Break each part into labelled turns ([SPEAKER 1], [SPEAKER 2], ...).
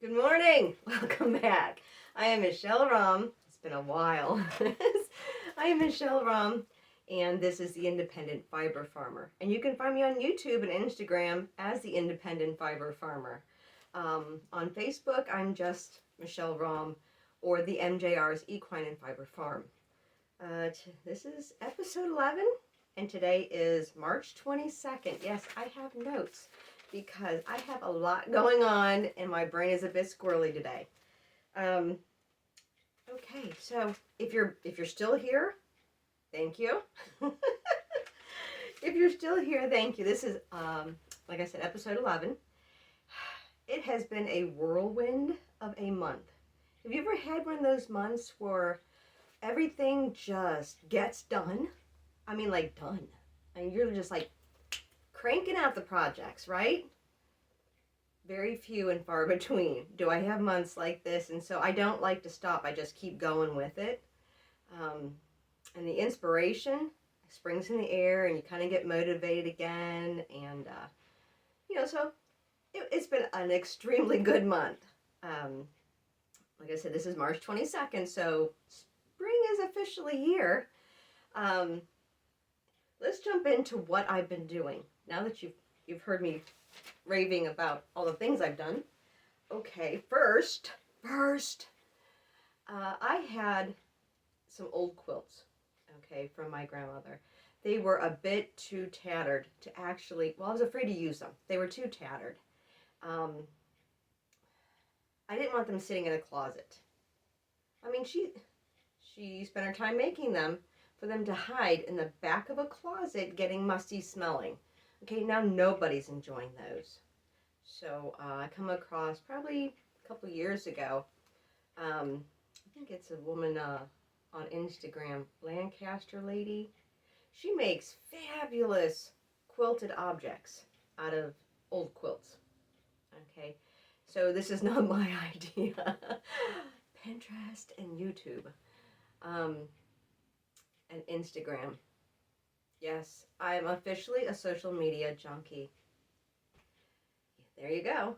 [SPEAKER 1] Good morning. Welcome back. I am Michelle Rom. It's been a while. I am Michelle Rom, and this is the Independent Fiber Farmer. And you can find me on YouTube and Instagram as the Independent Fiber Farmer. On Facebook, I'm just Michelle Rom, or the MJR's Equine and Fiber Farm. This is episode 11, and today is March 22nd. Yes, I have notes, because I have a lot going on and my brain is a bit squirrely today. Okay, so if you're still here, thank you. If you're still here, thank you. This is like I said, episode 11. It has been a whirlwind of a month. Have you ever had one of those months where everything just gets done? I mean, like done. And you're just like cranking out the projects, right? Very few and far between do I have months like this, and so I don't like to stop. I just keep going with it. And the inspiration springs in the air, and you kind of get motivated again. And, so it's been an extremely good month. Like I said, this is March 22nd, so spring is officially here. Let's jump into what I've been doing now that you've heard me raving about all the things I've done. Okay, first, I had some old quilts, okay, from my grandmother. They were a bit too tattered to actually, well, I was afraid to use them. They were too tattered. I didn't want them sitting in a closet. I mean, she spent her time making them for them to hide in the back of a closet getting musty smelling. Okay, now nobody's enjoying those. So I come across probably a couple years ago. I think it's a woman on Instagram, Lancaster Lady. She makes fabulous quilted objects out of old quilts. Okay, so this is not my idea. Pinterest and YouTube, and Instagram. Yes, I am officially a social media junkie. There you go.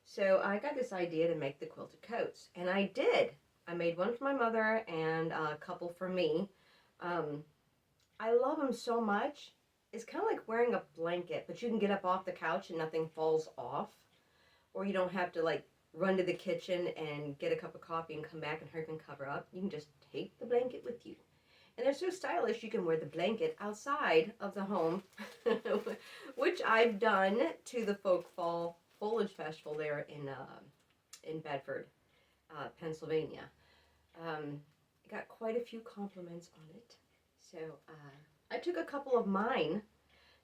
[SPEAKER 1] So I got this idea to make the quilted coats, and I did. I made one for my mother and a couple for me. I love them so much. It's kind of like wearing a blanket, but you can get up off the couch and nothing falls off. Or you don't have to like run to the kitchen and get a cup of coffee and come back and hurry and cover up. You can just take the blanket with you. And they're so stylish, you can wear the blanket outside of the home, which I've done to the Folk Fall Foliage Festival there in Bedford, Pennsylvania. Got quite a few compliments on it. So I took a couple of mine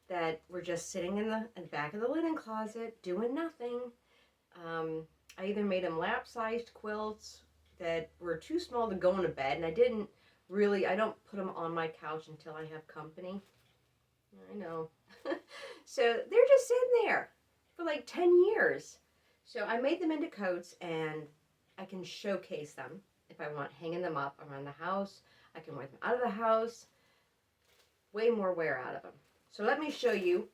[SPEAKER 1] that were just sitting in the back of the linen closet doing nothing. I either made them lap-sized quilts that were too small to go into bed, and I don't put them on my couch until I have company. I know. So they're just sitting there for like 10 years. So I made them into coats, and I can showcase them if I want, hanging them up around the house. I can wear them out of the house. Way more wear out of them. So let me show you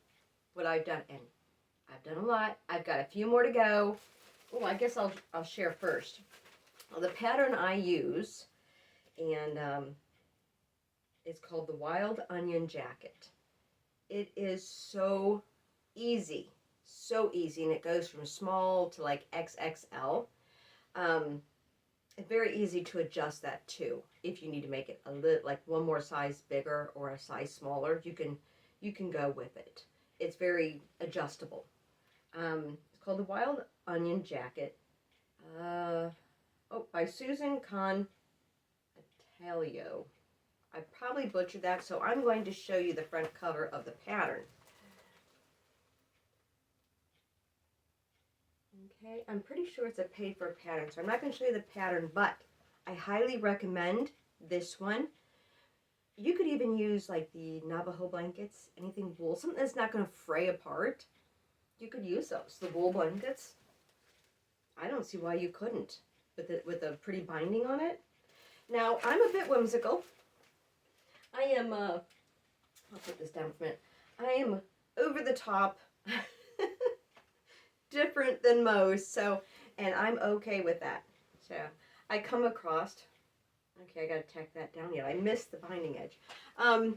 [SPEAKER 1] what I've done. And I've done a lot. I've got a few more to go. Oh, I guess I'll share first. Well, the pattern I use, and it's called the Wild Onion Jacket. It is so easy, and it goes from small to like XXL. It's very easy to adjust that too. If you need to make it a little, like one more size bigger or a size smaller, you can go with it. It's very adjustable. It's called the Wild Onion Jacket. By Susan Con Italio. I probably butchered that, so I'm going to show you the front cover of the pattern. Okay, I'm pretty sure it's a paid-for pattern, so I'm not going to show you the pattern, but I highly recommend this one. You could even use like the Navajo blankets, anything wool, something that's not going to fray apart. You could use those, the wool blankets. I don't see why you couldn't, with a pretty binding on it. Now, I'm a bit whimsical. I am, I'll put this down for a minute. I am over the top different than most. So And I'm okay with that. So I come across, okay, I gotta tack that down yet. I missed the binding edge. Oh,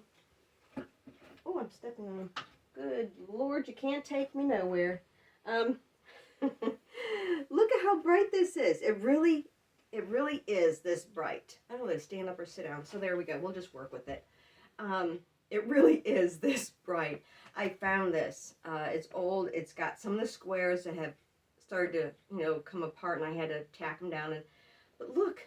[SPEAKER 1] I'm stepping on. Good Lord, you can't take me nowhere. Um, look at how bright this is. It really is this bright. I don't know, stand up or sit down. So there we go. We'll just work with it. It really is this bright. I found this. It's old. It's got some of the squares that have started to, come apart, and I had to tack them down. But look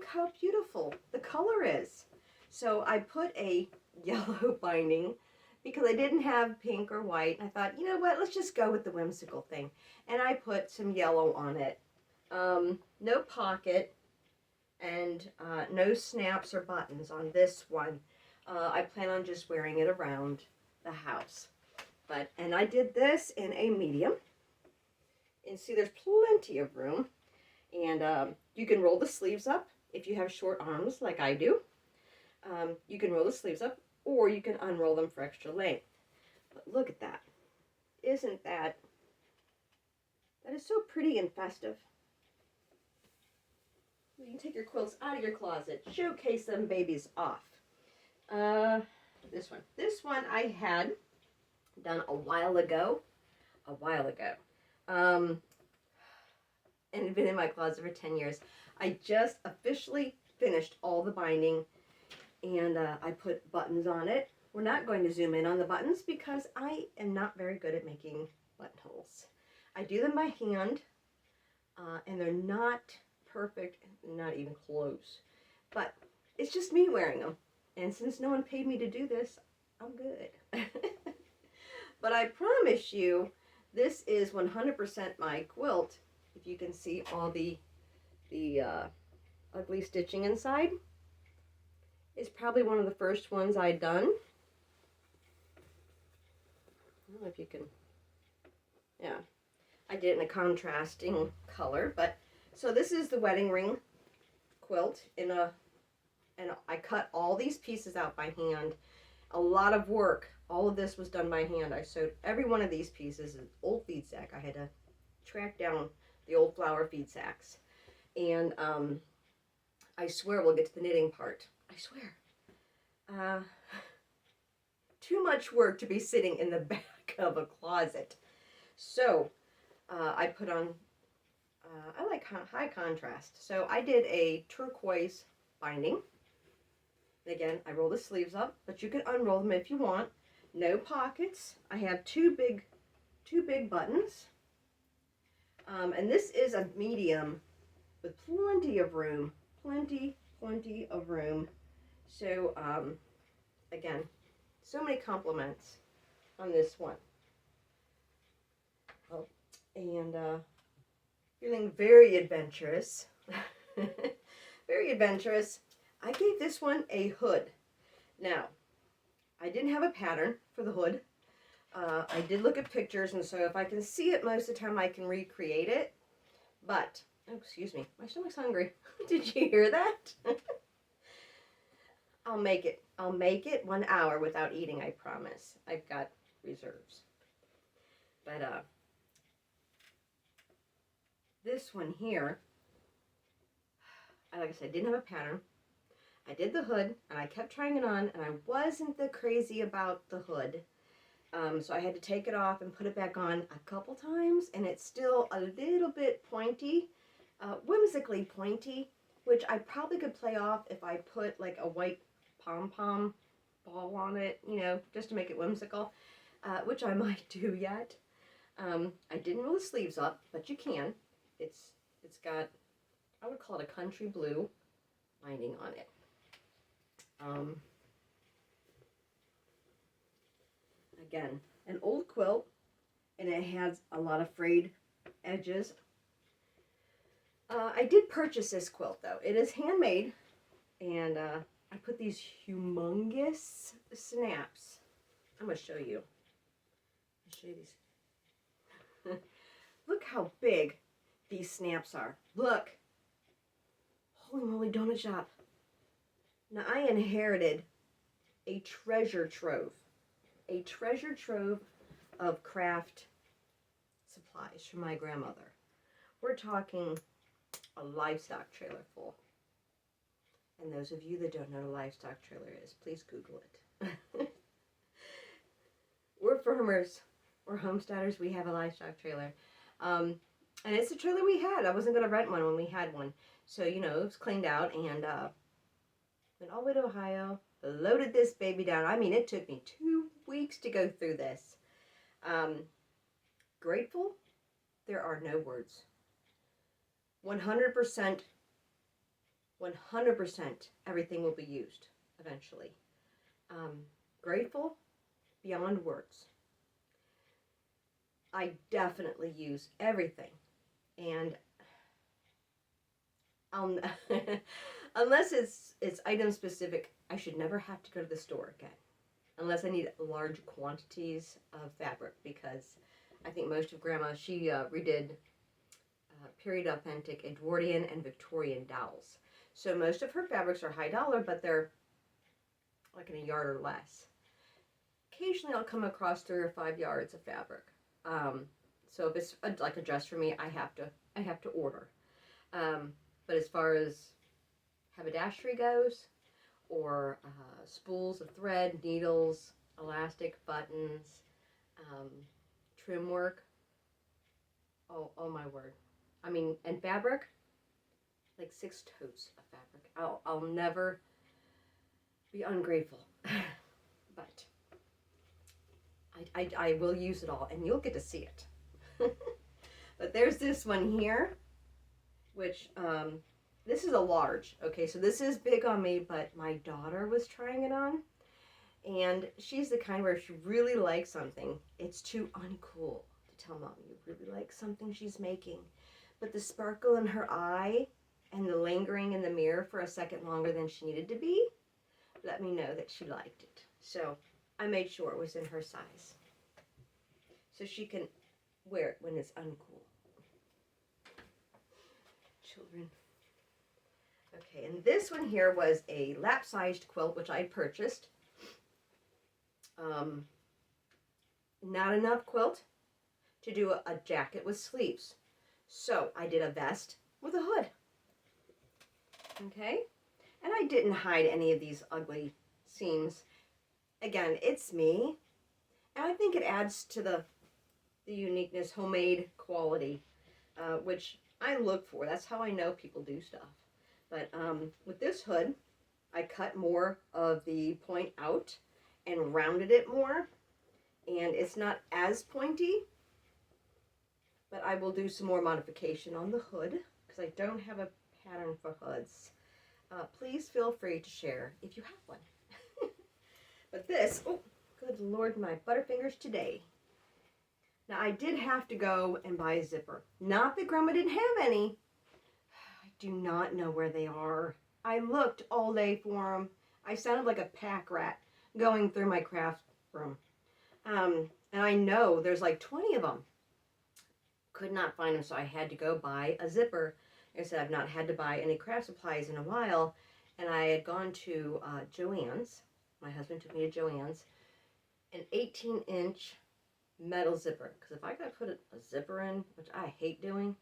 [SPEAKER 1] how beautiful the color is. So I put a yellow binding because I didn't have pink or white. I thought, you know what, let's just go with the whimsical thing. And I put some yellow on it. No pocket and no snaps or buttons on this one. I plan on just wearing it around the house. And I did this in a medium. And see, there's plenty of room. And you can roll the sleeves up if you have short arms like I do. You can roll the sleeves up, or you can unroll them for extra length. But look at that. Isn't that is so pretty and festive. You can take your quilts out of your closet, showcase them babies off. This one I had done a while ago. And it had been in my closet for 10 years. I just officially finished all the binding, and I put buttons on it. We're not going to zoom in on the buttons because I am not very good at making buttonholes. I do them by hand, and they're not perfect, not even close. But it's just me wearing them. And since no one paid me to do this, I'm good. But I promise you, this is 100% my quilt. If you can see all the ugly stitching inside. It's probably one of the first ones I'd done. I don't know if you can, yeah. I did it in a contrasting color, but so this is the wedding ring quilt and I cut all these pieces out by hand. A lot of work. All of this was done by hand. I sewed every one of these pieces. An old feed sack. I had to track down the old flower feed sacks. And I swear we'll get to the knitting part. I swear. Too much work to be sitting in the back of a closet. So I put on, I like high contrast. So I did a turquoise binding. And again, I roll the sleeves up, but you can unroll them if you want. No pockets. I have two big buttons. And this is a medium with plenty of room. Plenty of room. So, again, so many compliments on this one. Oh, and feeling very adventurous. Very adventurous. I gave this one a hood. Now, I didn't have a pattern for the hood. I did look at pictures, and so if I can see it most of the time, I can recreate it. But, oh, excuse me, my stomach's hungry. Did you hear that? I'll make it 1 hour without eating, I promise. I've got reserves. But, this one here, like I said, didn't have a pattern. I did the hood, and I kept trying it on, and I wasn't the crazy about the hood. So I had to take it off and put it back on a couple times, and it's still a little bit pointy, whimsically pointy, which I probably could play off if I put like a white pom-pom ball on it, just to make it whimsical, which I might do yet. I didn't roll the sleeves up, but you can. It's got, I would call it a country blue lining on it. Again, an old quilt, and it has a lot of frayed edges. I did purchase this quilt, though. It is handmade, and I put these humongous snaps. I'm going to show you. I'll show you these. Look how big these snaps are. Look. Holy moly, donut shop. Now, I inherited a treasure trove of craft supplies from my grandmother. We're talking a livestock trailer full. And those of you that don't know what a livestock trailer is, please Google it. We're farmers. We're homesteaders. We have a livestock trailer. And it's a trailer we had. I wasn't going to rent one when we had one. So, you know, it was cleaned out and went all the way to Ohio, loaded this baby down. I mean, it took me 2 weeks to go through this. Grateful? There are no words. 100%, 100% everything will be used eventually. Grateful? Beyond words. I definitely use everything. And unless it's item specific, I should never have to go to the store again. Unless I need large quantities of fabric, because I think most of Grandma, she redid period authentic Edwardian and Victorian dowels. So most of her fabrics are high dollar, but they're like in a yard or less. Occasionally I'll come across 3 or 5 yards of fabric. So if it's like a dress for me, I have to order. But as far as haberdashery goes, or spools of thread, needles, elastic, buttons, trim work, oh my word. I mean, and fabric, like 6 totes of fabric. I'll never be ungrateful, but I will use it all, and you'll get to see it. But there's this one here, which, this is a large. Okay, so this is big on me, but my daughter was trying it on, and she's the kind where if she really likes something, it's too uncool to tell mom you really like something she's making. But the sparkle in her eye and the lingering in the mirror for a second longer than she needed to be let me know that she liked it. So I made sure it was in her size, so she can wear it when it's uncool. Children. Okay, and this one here was a lap-sized quilt, which I purchased. Not enough quilt to do a jacket with sleeves. So I did a vest with a hood. Okay? And I didn't hide any of these ugly seams. Again, it's me. And I think it adds to the uniqueness, homemade quality, which I look for. That's how I know people do stuff. But with this hood, I cut more of the point out and rounded it more. And it's not as pointy, but I will do some more modification on the hood because I don't have a pattern for hoods. Please feel free to share if you have one. But this, oh, good Lord, my butterfingers today. Now, I did have to go and buy a zipper. Not that Grandma didn't have any. I do not know where they are. I looked all day for them. I sounded like a pack rat going through my craft room. And I know there's like 20 of them. Could not find them, so I had to go buy a zipper. Like I said, I've not had to buy any craft supplies in a while. And I had gone to Joann's. My husband took me to Joann's. An 18-inch metal zipper, because if I gotta put a zipper in, which I hate doing,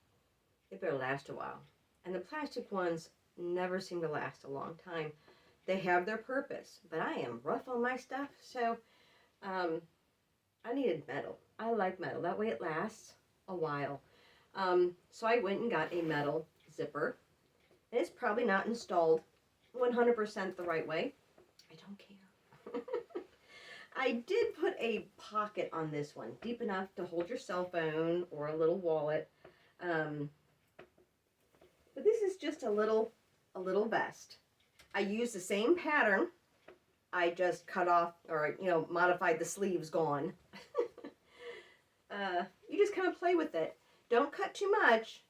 [SPEAKER 1] it better last a while. And the plastic ones never seem to last a long time. They have their purpose, but I am rough on my stuff, so I needed metal. I like metal, that way it lasts a while. So I went and got a metal zipper, and it's probably not installed 100% the right way. I don't care. I did put a pocket on this one, deep enough to hold your cell phone or a little wallet. But this is just a little vest. I used the same pattern. I just cut off or, modified the sleeves gone. You just kind of play with it. Don't cut too much.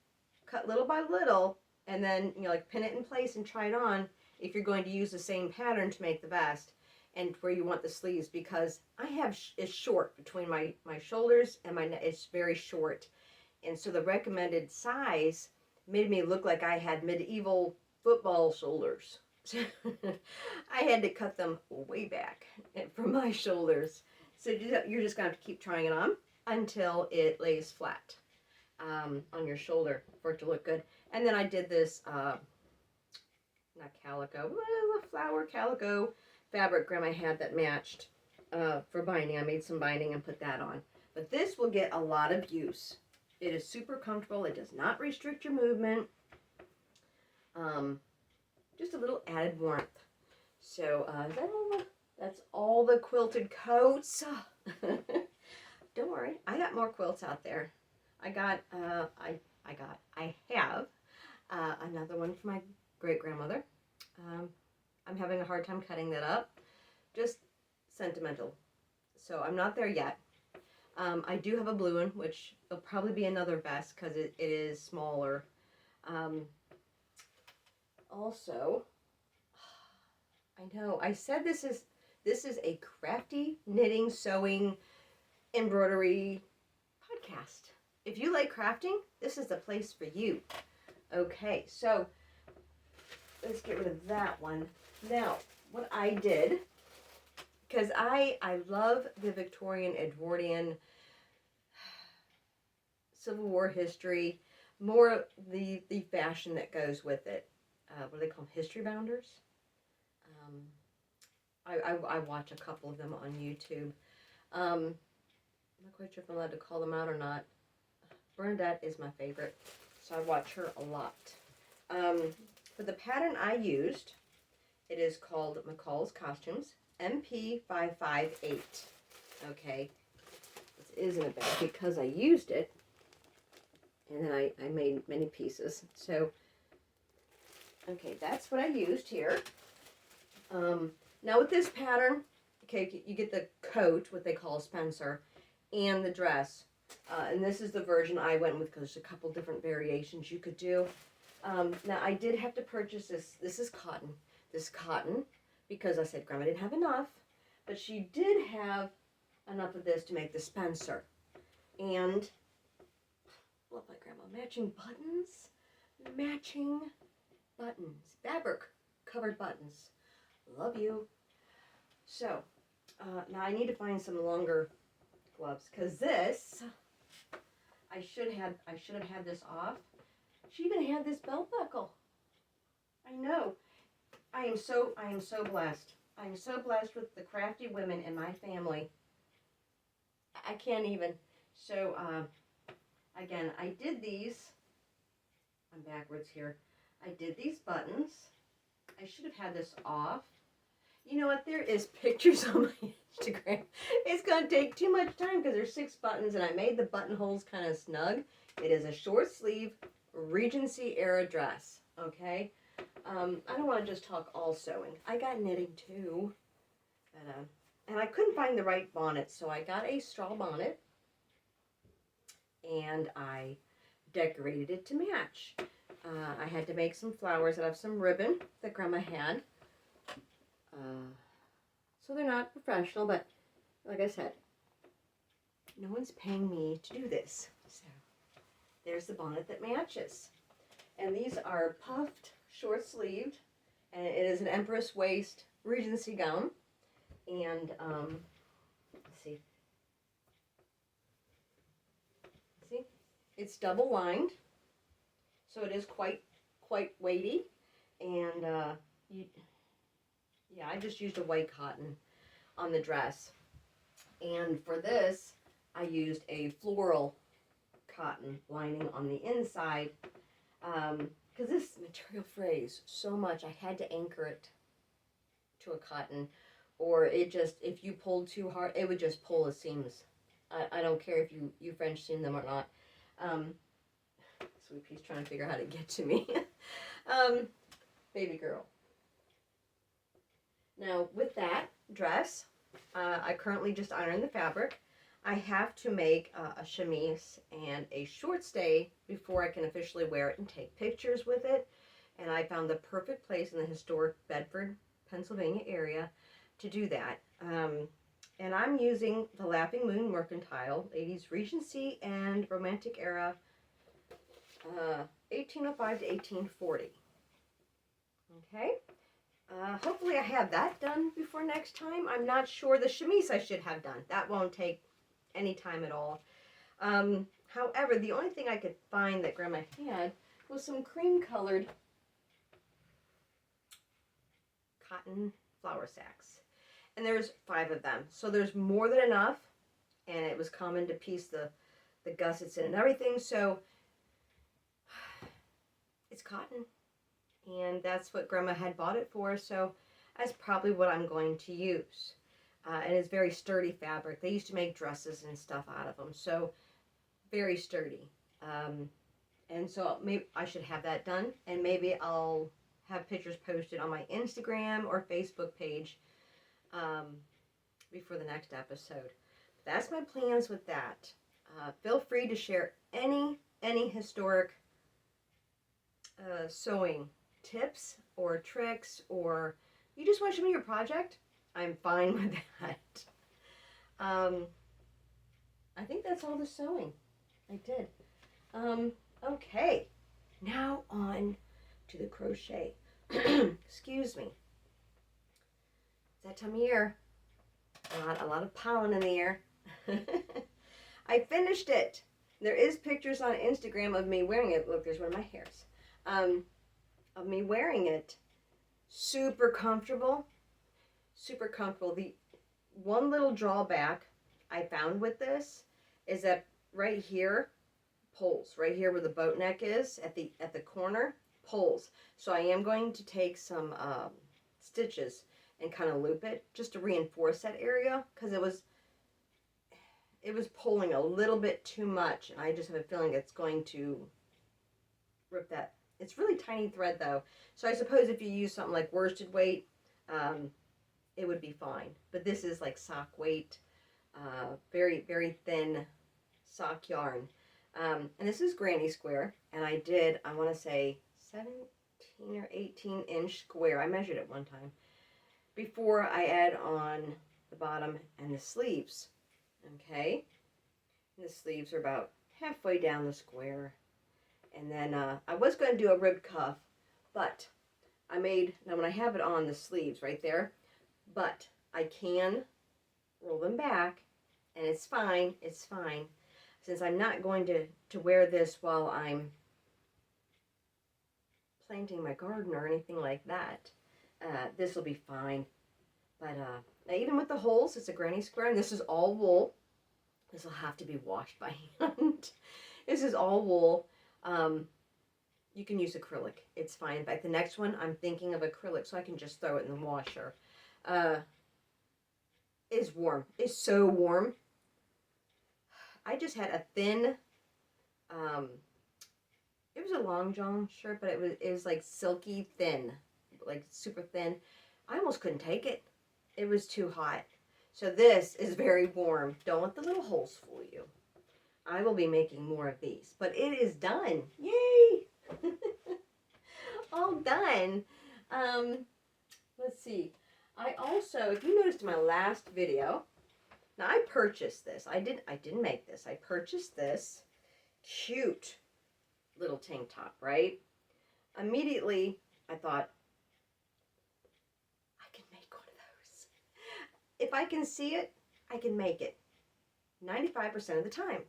[SPEAKER 1] Cut little by little, and then, pin it in place and try it on if you're going to use the same pattern to make the vest. And where you want the sleeves, because I have it's short between my shoulders and my neck. It's very short, and so the recommended size made me look like I had medieval football shoulders. So I had to cut them way back from my shoulders. So you're just gonna have to keep trying it on until it lays flat. on your shoulder for it to look good. And then I did this, not calico, well, a flower calico fabric Grandma had that matched for binding. I made some binding and put that on. But this will get a lot of use. It is super comfortable. It does not restrict your movement. Just a little added warmth. So that's all the quilted coats. Don't worry, I got more quilts out there. I have another one for my great-grandmother. I'm having a hard time cutting that up. Just sentimental. So I'm not there yet. I do have a blue one, which will probably be another vest because it is smaller. Also, I know I said this is a crafty knitting, sewing, embroidery podcast. If you like crafting, this is the place for you. Okay, so let's get rid of that one. Now, what I did, because I love the Victorian, Edwardian, Civil War history, more the fashion that goes with it. What do they call them? History bounders? I watch a couple of them on YouTube. I'm not quite sure if I'm allowed to call them out or not. Bernadette is my favorite, so I watch her a lot. For the pattern I used, it is called McCall's Costumes, MP558. Okay, this is in a bag because I used it, and then I made many pieces. So, okay, that's what I used here. Now with this pattern, okay, you get the coat, what they call a Spencer, and the dress. And this is the version I went with because there's a couple different variations you could do. Now I did have to purchase this. This is cotton. This cotton, because I said Grandma didn't have enough, but she did have enough of this to make the Spencer. And, love my Grandma, matching buttons. Matching buttons. Fabric covered buttons. Love you. So, now I need to find some longer gloves, because this, I should have had this off. She even had this belt buckle. I know. I am so blessed. I am so blessed with the crafty women in my family. I can't even. So, again, I did these. I'm backwards here. I did these buttons. I should have had this off. You know what? There is pictures on my Instagram. It's going to take too much time because there's 6 buttons, and I made the buttonholes kind of snug. It is a short sleeve Regency era dress. Okay? I don't want to just talk all sewing. I got knitting too. But, and I couldn't find the right bonnet, so I got a straw bonnet. And I decorated it to match. I had to make some flowers out of some ribbon that Grandma had. So they're not professional, but like I said, no one's paying me to do this. So there's the bonnet that matches. And these are puffed, short-sleeved, and it is an Empress waist Regency gown. And let's see. See? It's double-lined, so it is quite weighty. And yeah, I just used a white cotton on the dress. And for this, I used a floral cotton lining on the inside. Because this material frays so much, I had to anchor it to a cotton. Or it just, if you pulled too hard, it would just pull the seams. I don't care if you French seam them or not. Sweet Pea's trying to figure out how to get to me. Baby girl. Now, with that dress, I currently just iron the fabric. I have to make a chemise and a short stay before I can officially wear it and take pictures with it. And I found the perfect place in the historic Bedford, Pennsylvania area to do that. And I'm using the Laughing Moon Mercantile, 80s Regency and Romantic era, 1805 to 1840. Okay? Hopefully I have that done before next time. I'm not sure. The chemise I should have done. That won't take any time at all. However, the only thing I could find that Grandma had was some cream-colored cotton flour sacks. And there's 5 of them. So there's more than enough. And it was common to piece the gussets in and everything. So it's cotton. And that's what Grandma had bought it for. So that's probably what I'm going to use. And it's very sturdy fabric. They used to make dresses and stuff out of them. So very sturdy. And so maybe I should have that done. And maybe I'll have pictures posted on my Instagram or Facebook page before the next episode. That's my plans with that. Feel free to share any historic sewing tips or tricks, or you just want to show me your project. I'm fine with that. I think that's all the sewing I did. Okay, now on to the crochet. Excuse me. It's that time of year. A lot of pollen in the air. I finished it. There is pictures on Instagram of me wearing it. Look, there's one of my hairs. Of me wearing it. Super comfortable. Super comfortable. The one little drawback I found with this is that right here pulls. Right here where the boat neck is at the corner pulls. So I am going to take some stitches and kind of loop it just to reinforce that area, because it was pulling a little bit too much, and I just have a feeling it's going to rip that. It's really tiny thread though, so I suppose if you use something like worsted weight, it would be fine. But this is like sock weight, very, very thin sock yarn. And this is granny square, and I want to say 17 or 18 inch square. I measured it one time before I add on the bottom and the sleeves. Okay, and the sleeves are about halfway down the square, and then I was going to do a ribbed cuff, but now when I have it on the sleeves right there, but I can roll them back, and it's fine, since I'm not going to wear this while I'm planting my garden or anything like that. This will be fine. But even with the holes, it's a granny square, and this is all wool. This will have to be washed by hand. This is all wool. You can use acrylic. It's fine. In fact, the next one, I'm thinking of acrylic, so I can just throw it in the washer. It's warm. It's so warm. I just had a thin, it was a long john shirt, but it was like silky thin, like super thin. I almost couldn't take it. It was too hot. So this is very warm. Don't let the little holes fool you. I will be making more of these, but it is done. Yay! All done. Let's see. I also, if you noticed in my last video, now I purchased this. I didn't make this. I purchased this cute little tank top, right? Immediately, I thought, I can make one of those. If I can see it, I can make it. 95% of the time.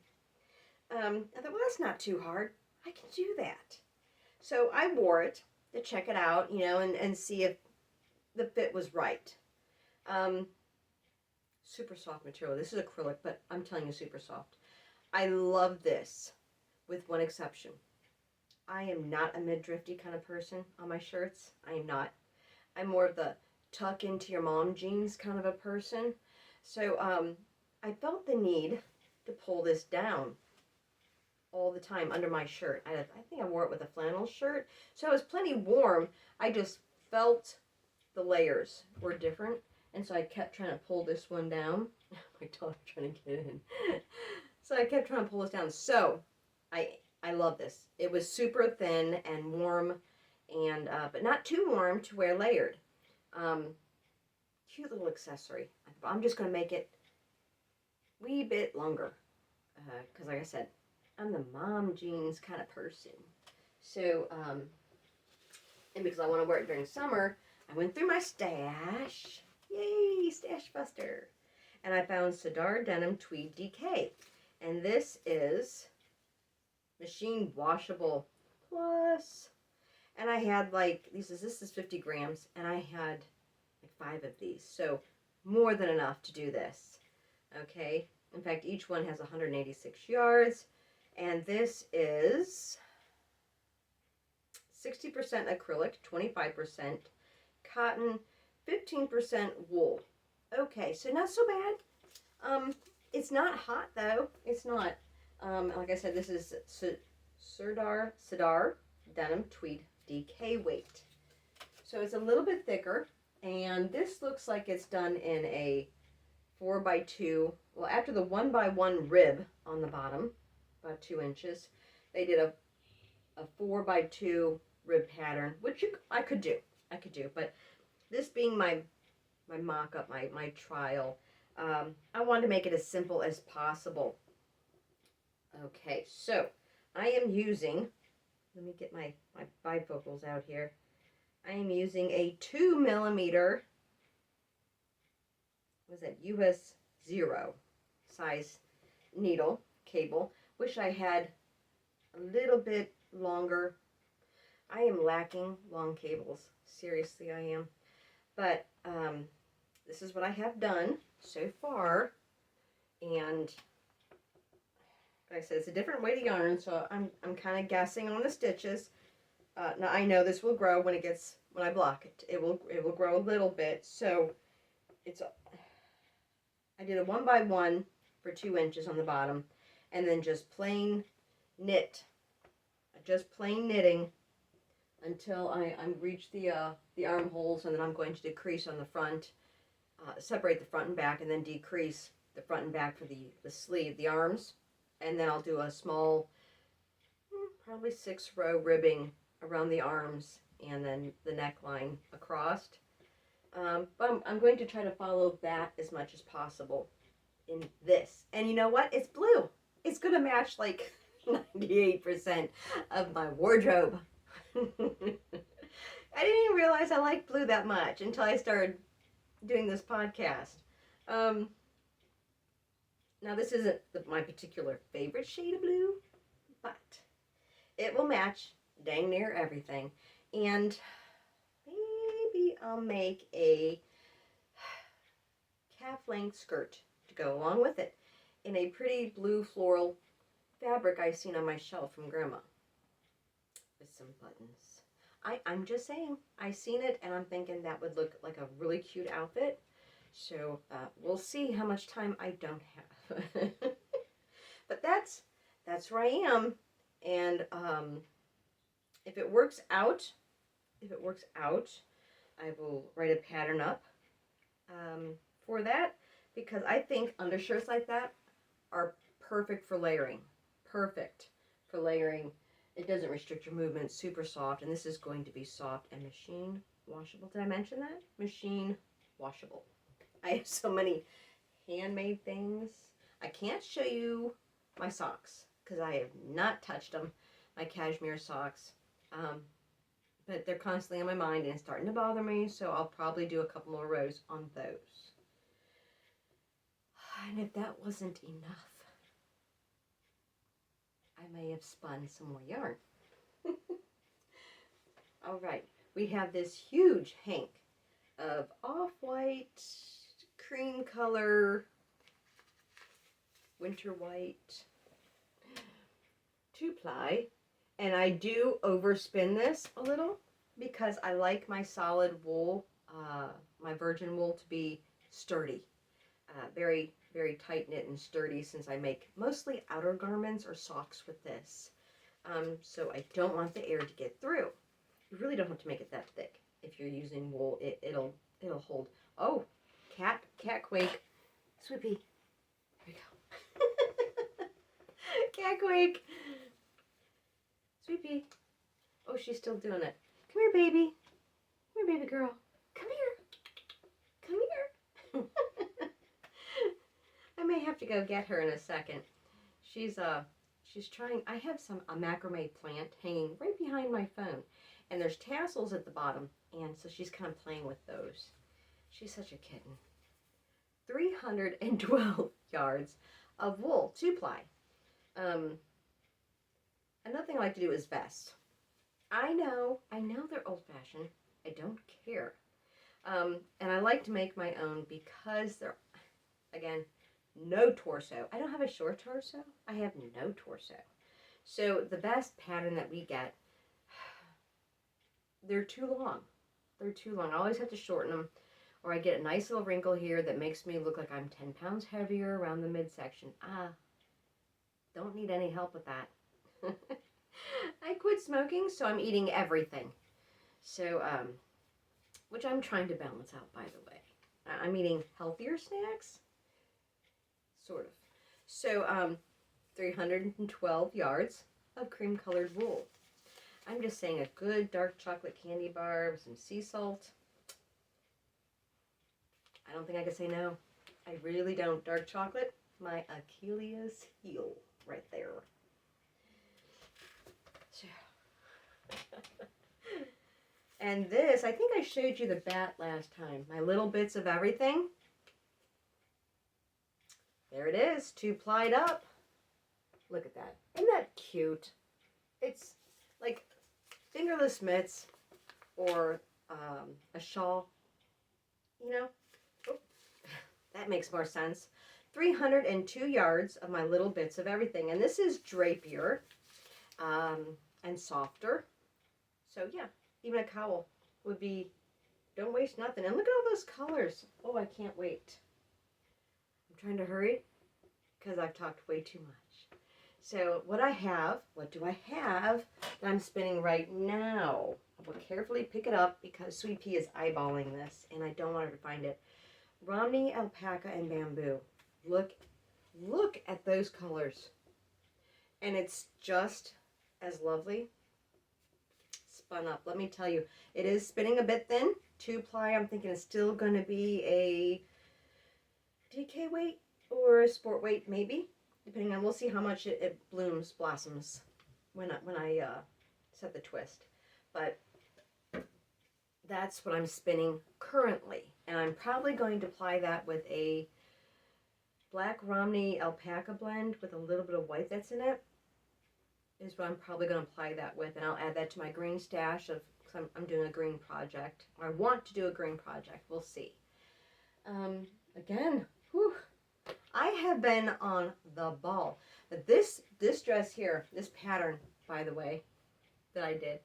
[SPEAKER 1] I thought, well, that's not too hard. I can do that. So I wore it to check it out, you know, and see if the fit was right. Super soft material. This is acrylic, but I'm telling you, super soft. I love this, with one exception. I am not a mid-drifty kind of person on my shirts. I am not. I'm more of the tuck into your mom jeans kind of a person. So I felt the need to pull this down all the time under my shirt. I think I wore it with a flannel shirt, so it was plenty warm. I just felt the layers were different, and so I kept trying to pull this one down. My dog's trying to get in. So I kept trying to pull this down. So I love this. It was super thin and warm, and but not too warm to wear layered. Cute little accessory. I'm just going to make it a wee bit longer, because like I said, I'm the mom jeans kind of person. So, and because I want to wear it during summer, I went through my stash. Yay, Stash Buster. And I found Sidar Denim Tweed DK. And this is Machine Washable Plus. And I had like, this is 50 grams, and I had like 5 of these. So more than enough to do this. Okay. In fact, each one has 186 yards. And this is 60% acrylic, 25% cotton, 15% wool. Okay, so not so bad. It's not hot though. It's not. Like I said, this is Sirdar denim tweed DK weight. So it's a little bit thicker, and this looks like it's done in a 4x2. Well, after the 1x1 rib on the bottom, about 2 inches, they did a 4x2 rib pattern, which I could do. But this being my mock-up, my trial, I wanted to make it as simple as possible. Okay, so I am using, let me get my bifocals out here. I am using a 2mm, what is that, US 0 size needle cable. Wish I had a little bit longer. I am lacking long cables. Seriously, I am. But this is what I have done so far. And like I said, it's a different weight of yarn, so I'm kind of guessing on the stitches. Now I know this will grow when I block it. It will grow a little bit. So I did a 1x1 for 2 inches on the bottom, and then just plain knit. Just plain knitting until I reach the armholes, and then I'm going to decrease on the front, separate the front and back, and then decrease the front and back for the sleeve, the arms, and then I'll do a small, probably 6-row ribbing around the arms, and then the neckline across. But I'm going to try to follow that as much as possible in this. And you know what? It's blue. It's going to match like 98% of my wardrobe. I didn't even realize I liked blue that much until I started doing this podcast. Now this isn't my particular favorite shade of blue, but it will match dang near everything. And maybe I'll make a calf length skirt to go along with it in a pretty blue floral fabric I've seen on my shelf from Grandma with some buttons. I'm just saying, I seen it and I'm thinking that would look like a really cute outfit. So we'll see how much time I don't have. But that's where I am. And if it works out, I will write a pattern up for that, because I think undershirts like that are perfect for layering. Perfect for layering. It doesn't restrict your movement. Super soft, and this is going to be soft and machine washable. Did I mention that? Machine washable. I have so many handmade things. I can't show you my socks because I have not touched them. My cashmere socks. But they're constantly on my mind and it's starting to bother me, so I'll probably do a couple more rows on those. And if that wasn't enough, I may have spun some more yarn. All right, we have this huge hank of off-white, cream color, winter white, 2-ply. And I do overspin this a little because I like my solid wool, my virgin wool, to be sturdy. Very, very tight knit and sturdy, since I make mostly outer garments or socks with this. So I don't want the air to get through. You really don't have to make it that thick. If you're using wool, it'll hold. Oh, cat quake. Sweepy. Here we go. Cat quake. Sweepy. Oh, she's still doing it. Come here, baby. Come here, baby girl. Come here. Come here. I may have to go get her in a second. She's trying. I have a macrame plant hanging right behind my phone, and there's tassels at the bottom, and so she's kind of playing with those. She's such a kitten. 312 yards of wool, 2-ply. Another thing I like to do is vests. I know they're old-fashioned. I don't care. And I like to make my own because they're, again, no torso. I don't have a short torso. I have no torso. So the vest pattern that we get, they're too long. They're too long. I always have to shorten them, or I get a nice little wrinkle here that makes me look like I'm 10 pounds heavier around the midsection. Don't need any help with that. I quit smoking, so I'm eating everything. So, which I'm trying to balance out, by the way. I'm eating healthier snacks, sort of. So, 312 yards of cream-colored wool. I'm just saying a good dark chocolate candy bar with some sea salt. I don't think I can say no. I really don't. Dark chocolate, my Achilles heel right there. And this, I think I showed you the bat last time. My little bits of everything. There it is, 2 plied up. Look at that. Isn't that cute? It's like fingerless mitts or a shawl. You know? Oh, that makes more sense. 302 yards of my little bits of everything. And this is drapier and softer. So yeah, even a cowl would be, don't waste nothing. And look at all those colors. Oh, I can't wait. I'm trying to hurry because I've talked way too much. So what do I have that I'm spinning right now? I will carefully pick it up because Sweet Pea is eyeballing this and I don't want her to find it. Romney, alpaca, and bamboo. Look at those colors. And it's just as lovely. Spun up. Let me tell you, it is spinning a bit thin. 2 ply, I'm thinking it's still going to be a DK weight or a sport weight, maybe. Depending on, we'll see how much it blossoms when I set the twist. But that's what I'm spinning currently. And I'm probably going to apply that with a black Romney alpaca blend with a little bit of white that's in it. Is what I'm probably going to apply that with. And I'll add that to my green stash of, because I'm doing a green project. Or I want to do a green project. We'll see. Again, whew, I have been on the ball. But this dress here, this pattern, by the way, that I did,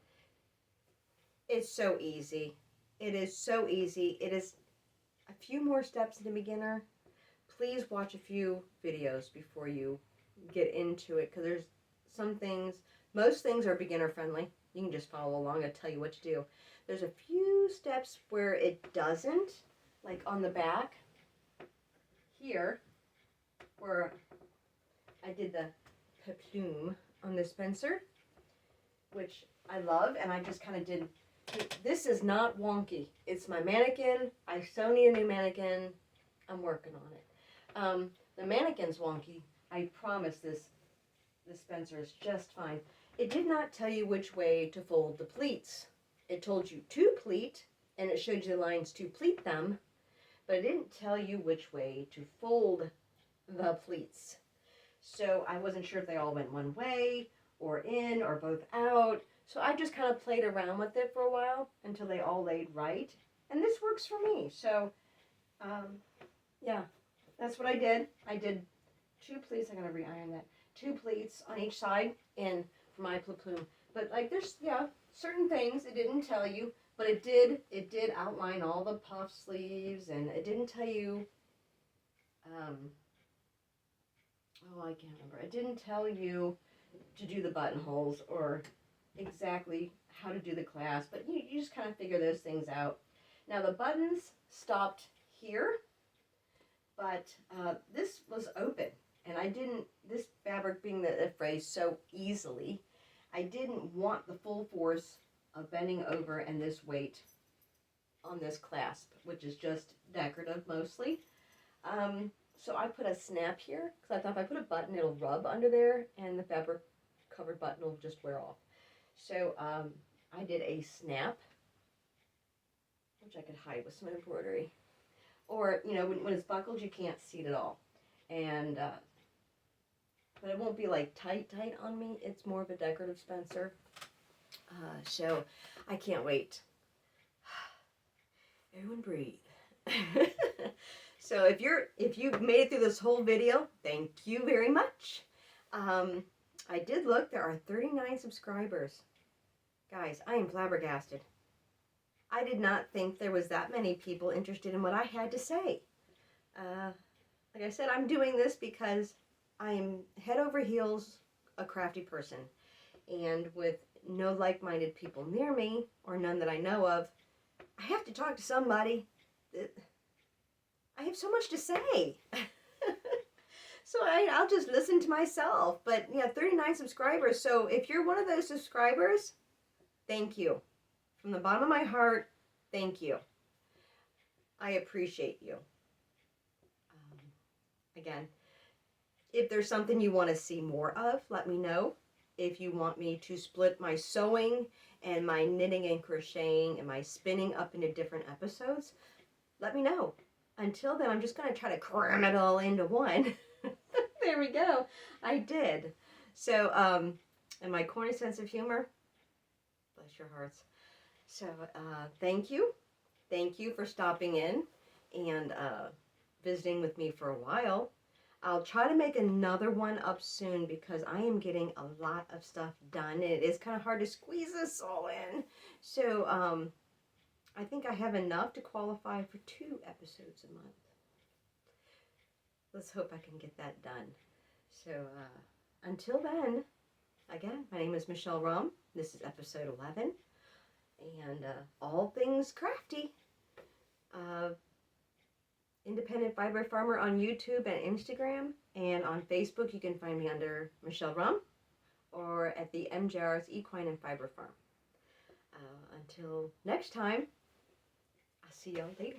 [SPEAKER 1] it's so easy. It is so easy. It is a few more steps in a beginner. Please watch a few videos before you get into it, because there's some things, most things are beginner friendly. You can just follow along. I'll tell you what to do. There's a few steps where it doesn't, like on the back here, where I did the peplum on the Spencer, which I love, and I just kind of did. This is not wonky. It's my mannequin. I so need a new mannequin. I'm working on it. The mannequin's wonky. I promise this Spencer is just fine. It did not tell you which way to fold the pleats. It told you to pleat, and it showed you the lines to pleat them, but it didn't tell you which way to fold the pleats. So I wasn't sure if they all went one way, or in, or both out. So I just kind of played around with it for a while until they all laid right. And this works for me. So, yeah, that's what I did. I did 2 pleats. I'm going to re-iron that. 2 pleats on each side in for my peplum. But like there's, yeah, certain things it didn't tell you, but it did outline all the puff sleeves, and it didn't tell you, I can't remember. It didn't tell you to do the buttonholes or exactly how to do the clasp, but you just kind of figure those things out. Now the buttons stopped here, but this was open. And I didn't, this fabric being the phrase so easily, I didn't want the full force of bending over and this weight on this clasp, which is just decorative mostly. So I put a snap here, because I thought if I put a button, it'll rub under there, and the fabric covered button will just wear off. So I did a snap, which I could hide with some embroidery. Or, you know, when it's buckled, you can't see it at all. And but it won't be like tight on me. It's more of a decorative Spencer. So I can't wait. Everyone breathe. So if you've made it through this whole video, thank you very much. I did look, there are 39 subscribers. Guys, I am flabbergasted. I did not think there was that many people interested in what I had to say. Like I said, I'm doing this because I'm head over heels a crafty person. And with no like-minded people near me, or none that I know of, I have to talk to somebody. I have so much to say. So I'll just listen to myself. But yeah, 39 subscribers. So if you're one of those subscribers, thank you. From the bottom of my heart, thank you. I appreciate you. Again, if there's something you want to see more of, let me know. If you want me to split my sewing and my knitting and crocheting and my spinning up into different episodes, let me know. Until then, I'm just going to try to cram it all into one. There we go. I did. So, and my corny sense of humor, bless your hearts. So, thank you. Thank you for stopping in and visiting with me for a while. I'll try to make another one up soon because I am getting a lot of stuff done and it is kind of hard to squeeze this all in. So I think I have enough to qualify for 2 episodes a month. Let's hope I can get that done. So until then, again, my name is Michelle Rum. This is episode 11 and all things crafty. Independent Fiber Farmer on YouTube and Instagram, and on Facebook you can find me under Michelle Rum or at the MJR's Equine and Fiber Farm. Until next time, I'll see y'all later.